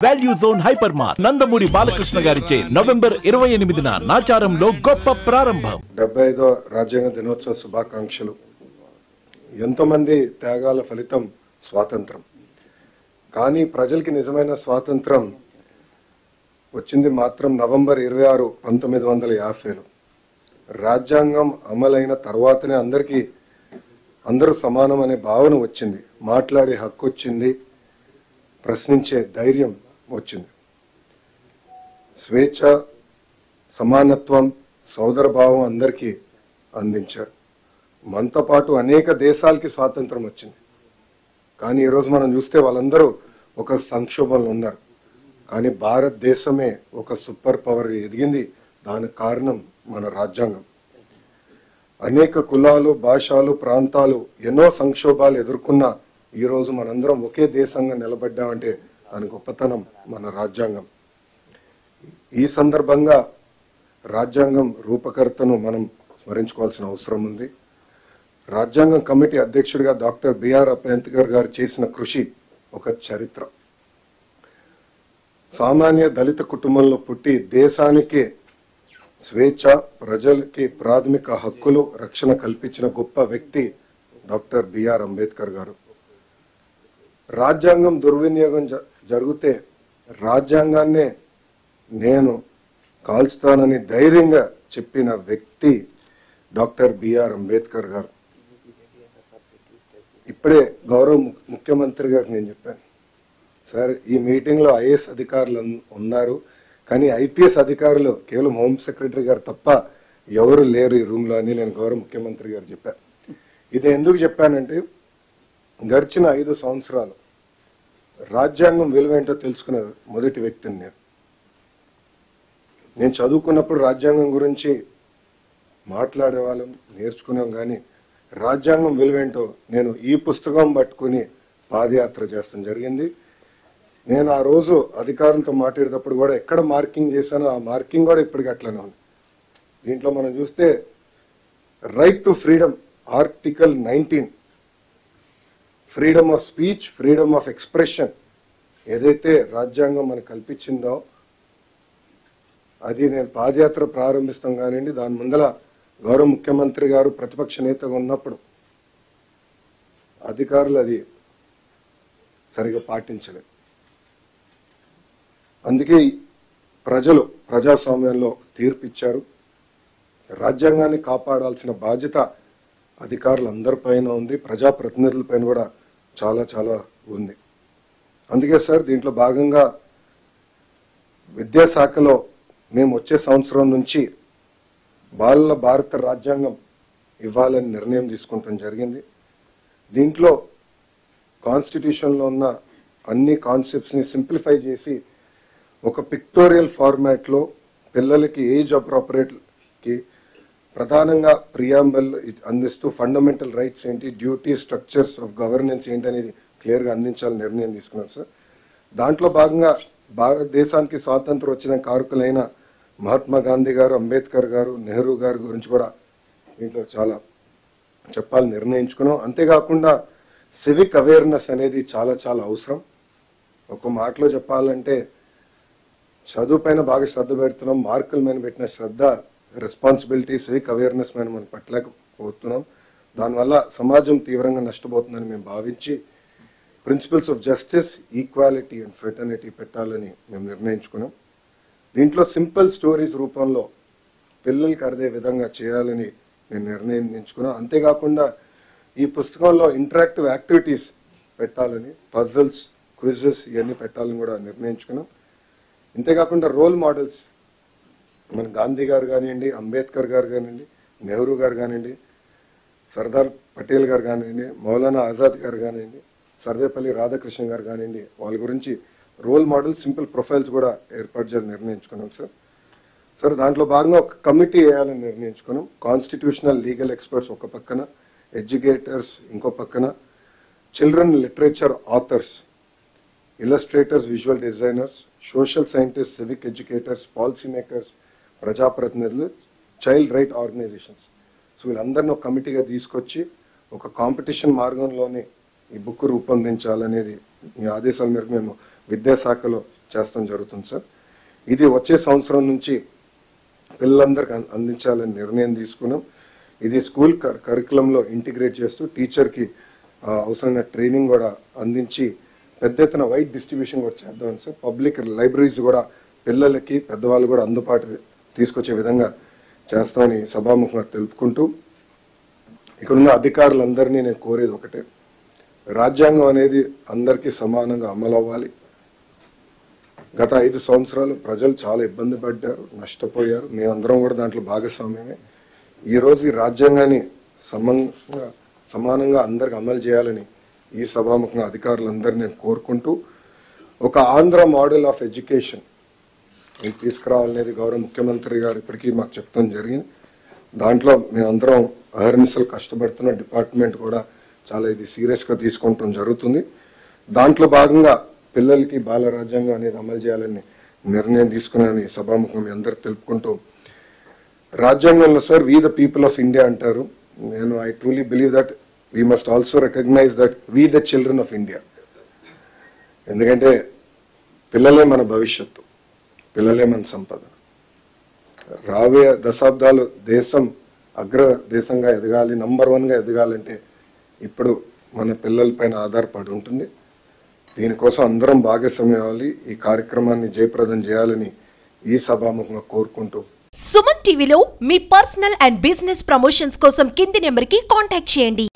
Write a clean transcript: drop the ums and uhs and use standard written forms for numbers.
Value Zone Hyper Mart Nandamuri Balakrishna గారిచే November 28న నాచారంలో గొప్ప ప్రారంభం. 75వ రాజ్యాంగ దినోత్సవ శుభాకాంక్షలు. ఎంతోమంది త్యాగాల ఫలితం స్వాతంత్రం. కానీ ప్రజలకి నిజమైన స్వాతంత్రం వచ్చింది మాత్రం నవంబర్ 26, 1950లో. రాజ్యాంగం అమలైన తర్వాతనే అందరూ సమానం అనే భావన వచ్చింది. మాట్లాడే హక్కు వచ్చింది, ప్రశ్నించే ధైర్యం వచ్చింది. స్వేచ్ఛ, సమానత్వం, సోదర భావం అందరికీ అందించారు. మనతో పాటు అనేక దేశాలకి స్వాతంత్రం వచ్చింది. కానీ ఈరోజు మనం చూస్తే వాళ్ళందరూ ఒక సంక్షోభంలో ఉన్నారు. కానీ భారతదేశమే ఒక సూపర్ పవర్ ఎదిగింది. దానికి కారణం మన రాజ్యాంగం. అనేక కులాలు, భాషలు, ప్రాంతాలు ఎన్నో సంక్షోభాలు ఎదుర్కొన్న ఈరోజు మనందరం ఒకే దేశంగా నిలబడ్డామంటే దాని గొప్పతనం మన రాజ్యాంగం. ఈ సందర్భంగా రాజ్యాంగం రూపకర్తను మనం స్మరించుకోవాల్సిన అవసరం ఉంది. రాజ్యాంగం కమిటీ అధ్యక్షుడిగా డాక్టర్ బిఆర్ అంబేద్కర్ గారు చేసిన కృషి ఒక చరిత్ర. సామాన్య దళిత కుటుంబంలో పుట్టి దేశానికి స్వేచ్ఛ, ప్రజలకి ప్రాథమిక హక్కులు, రక్షణ కల్పించిన గొప్ప వ్యక్తి డాక్టర్ బిఆర్ అంబేద్కర్ గారు. రాజ్యాంగం దుర్వినియోగం జరిగితే రాజ్యాంగాన్నే నేను కాల్చుతానని ధైర్యంగా చెప్పిన వ్యక్తి డాక్టర్ బిఆర్ అంబేద్కర్ గారు. ఇప్పుడే గౌరవ ముఖ్యమంత్రి గారికి నేను చెప్పాను, సార్ ఈ మీటింగ్లో ఐఏఎస్ అధికారులు ఉన్నారు, కానీ ఐపీఎస్ అధికారులు కేవలం హోమ్ సెక్రటరీ గారు తప్ప ఎవరు లేరు ఈ రూమ్లో అని నేను గౌరవ ముఖ్యమంత్రి గారు చెప్పాను. ఇది ఎందుకు చెప్పానంటే గడిచిన 5 సంవత్సరాలు రాజ్యాంగం విలువేంటో తెలుసుకున్న మొదటి వ్యక్తిని నేను చదువుకున్నప్పుడు రాజ్యాంగం గురించి మాట్లాడేవాళ్ళం, నేర్చుకున్నాం. కానీ రాజ్యాంగం విలువేంటో నేను ఈ పుస్తకం పట్టుకుని పాదయాత్ర చేస్తాం జరిగింది. నేను ఆ రోజు అధికారులతో మాట్లాడేటప్పుడు కూడా ఎక్కడ మార్కింగ్ చేశానో ఆ మార్కింగ్ కూడా ఇప్పటికీ అట్లనే ఉంది. దీంట్లో మనం చూస్తే right to freedom, article 19, freedom of speech, freedom of expression ఏదైతే రాజ్యాంగం మనకు కల్పించిందో అది నేను పాదయాత్ర ప్రారంభిస్తాం కానివ్వండి, దాని ముందల గౌరవ ముఖ్యమంత్రి గారు ప్రతిపక్ష నేతగా ఉన్నప్పుడు అధికారులు అది సరిగా పాటించలేదు. అందుకే ప్రజలు ప్రజాస్వామ్యంలో తీర్పిచ్చారు. రాజ్యాంగాన్ని కాపాడాల్సిన బాధ్యత అధికారులందరిపైన ఉంది, ప్రజాప్రతినిధులపైన కూడా చాలా చాలా ఉంది. అందుకే సార్ దీంట్లో భాగంగా విద్యాశాఖలో మేము వచ్చే సంవత్సరం నుంచి బాలల భారత రాజ్యాంగం ఇవ్వాలని నిర్ణయం తీసుకుంటాం జరిగింది. దీంట్లో కాన్స్టిట్యూషన్లో ఉన్న అన్ని కాన్సెప్ట్స్ని సింప్లిఫై చేసి ఒక పిక్టోరియల్ ఫార్మాట్లో పిల్లలకి ఏజ్ అప్రోప్రియేట్కి ప్రధానంగా ప్రియాంబల్ అందిస్తూ ఫండమెంటల్ రైట్స్ ఏంటి, డ్యూటీ, స్ట్రక్చర్స్ ఆఫ్ గవర్నెన్స్ ఏంటి అనేది క్లియర్గా అందించాలని నిర్ణయం తీసుకున్నాం సార్. దాంట్లో భాగంగా భారతదేశానికి స్వాతంత్రం వచ్చిన కారకులైన మహాత్మా గాంధీ గారు, అంబేద్కర్ గారు, నెహ్రూ గారి గురించి కూడా దీంట్లో చాలా చెప్పాలని నిర్ణయించుకున్నాం. అంతేకాకుండా సివిక్ అవేర్నెస్ అనేది చాలా చాలా అవసరం. ఒక మాటలో చెప్పాలంటే చదువు పైన బాగా శ్రద్ధ పెడుతున్నాం, మార్కుల మీద పెట్టిన శ్రద్ధ, రెస్పాన్సిబిలిటీ, సివిక్ అవేర్నెస్ మీద మనం పట్టలేకపోతున్నాం. దానివల్ల సమాజం తీవ్రంగా నష్టపోతుందని మేము భావించి principles of justice, equality and fraternity పెట్టాలని మేము నిర్ణయించుకున్నాం. దీంట్లో సింపుల్ స్టోరీస్ రూపంలో పిల్లలకి అర్థే విధంగా చేయాలని మేము నిర్ణయించుకున్నాం. అంతేకాకుండా ఈ పుస్తకంలో ఇంటరాక్టివ్ యాక్టివిటీస్ పెట్టాలని, పజిల్స్, క్విజెస్ ఇవన్నీ పెట్టాలని కూడా నిర్ణయించుకున్నాం. అంతేకాకుండా రోల్ మోడల్స్ మన గాంధీ గారు కానివ్వండి, అంబేద్కర్ గారు కానివ్వండి, నెహ్రూ గారు కానివ్వండి, సర్దార్ పటేల్ గారు కానివ్వండి, మౌలానా ఆజాద్ గారు కానివ్వండి, సర్వేపల్లి రాధాకృష్ణ గారు కానివ్వండి, వాళ్ళ గురించి రోల్ మోడల్, సింపుల్ ప్రొఫైల్స్ కూడా ఏర్పాటు చేయాలని నిర్ణయించుకున్నాం సార్. దాంట్లో భాగంగా ఒక కమిటీ వేయాలని నిర్ణయించుకున్నాం. కాన్స్టిట్యూషనల్ లీగల్ ఎక్స్పర్ట్స్ ఒక పక్కన, ఎడ్యుకేటర్స్ ఇంకో పక్కన, children literature authors, illustrators, visual designers, social scientist, civic educators, policy makers, ప్రజాప్రతినిధులు, చైల్డ్ రైట్ ఆర్గనైజేషన్స్. సో వీళ్ళందరినీ ఒక కమిటీగా తీసుకొచ్చి ఒక కాంపిటీషన్ మార్గంలోనే ఈ బుక్ రూపొందించాలనేది మీ ఆదేశాల మేరకు మేము విద్యాశాఖలో చేస్తాం జరుగుతుంది సార్. ఇది వచ్చే సంవత్సరం నుంచి పిల్లలందరికీ అందించాలని నిర్ణయం తీసుకున్నాం. ఇది స్కూల్ కరికులంలో ఇంటిగ్రేట్ చేస్తూ టీచర్కి అవసరమైన ట్రైనింగ్ కూడా అందించి పెద్ద ఎత్తున వైడ్ డిస్ట్రిబ్యూషన్ కూడా చేద్దామని సార్. పబ్లిక్ లైబ్రరీస్ కూడా పిల్లలకి పెద్దవాళ్ళు కూడా అందుబాటు తీసుకొచ్చే విధంగా చేస్తామని సభాముఖంగా తెలుపుకుంటూ, ఇక్కడున్న అధికారులందరినీ నేను కోరేది ఒకటే, రాజ్యాంగం అనేది అందరికీ సమానంగా అమలు అవ్వాలి. గత 5 సంవత్సరాలు ప్రజలు చాలా ఇబ్బంది పడ్డారు, నష్టపోయారు. మేమందరం కూడా దాంట్లో భాగస్వామ్యమే. ఈరోజు ఈ రాజ్యాంగాన్ని సమానంగా అందరికి అమలు చేయాలని ఈ సభాముఖంగా అధికారులందరినీ నేను కోరుకుంటూ, ఒక ఆంధ్ర మోడల్ ఆఫ్ ఎడ్యుకేషన్ తీసుకురావాలనేది గౌరవ ముఖ్యమంత్రి గారు ఇప్పటికీ మాకు చెప్తాం జరిగింది. దాంట్లో మేమందరం అహర్నిశలు కష్టపడుతున్న డిపార్ట్మెంట్ కూడా చాలా ఇది సీరియస్గా తీసుకుంటాం జరుగుతుంది. దాంట్లో భాగంగా పిల్లలకి బాల రాజ్యాంగం అనేది అమలు చేయాలని నిర్ణయం తీసుకున్నానని సభాముఖం మీ అందరు తెలుపుకుంటూ, రాజ్యాంగంలో sir we the people of India అంటారు. నేను I truly believe that we must also recognise that we the children of India. ఎందుకంటే పిల్లలే మన భవిష్యత్తు, పిల్లలే మన సంపద. రాబోయే దశాబ్దాలు దేశం అగ్ర దేశంగా ఎదగాలి, నంబర్ 1గా ఎదగాలంటే ఇప్పుడు మన పిల్లల పైన ఆధారపడి ఉంటుంది. దీనికోసం అందరం భాగస్వామ్యం అవ్వాలి, ఈ కార్యక్రమాన్ని జయప్రదం చేయాలని ఈ సభాముఖంగా కోరుకుంటూ, సుమన్ టీవీలో మీ పర్సనల్ అండ్ బిజినెస్ ప్రమోషన్స్ కోసం కింది నెంబర్కి కాంటాక్ట్ చేయండి.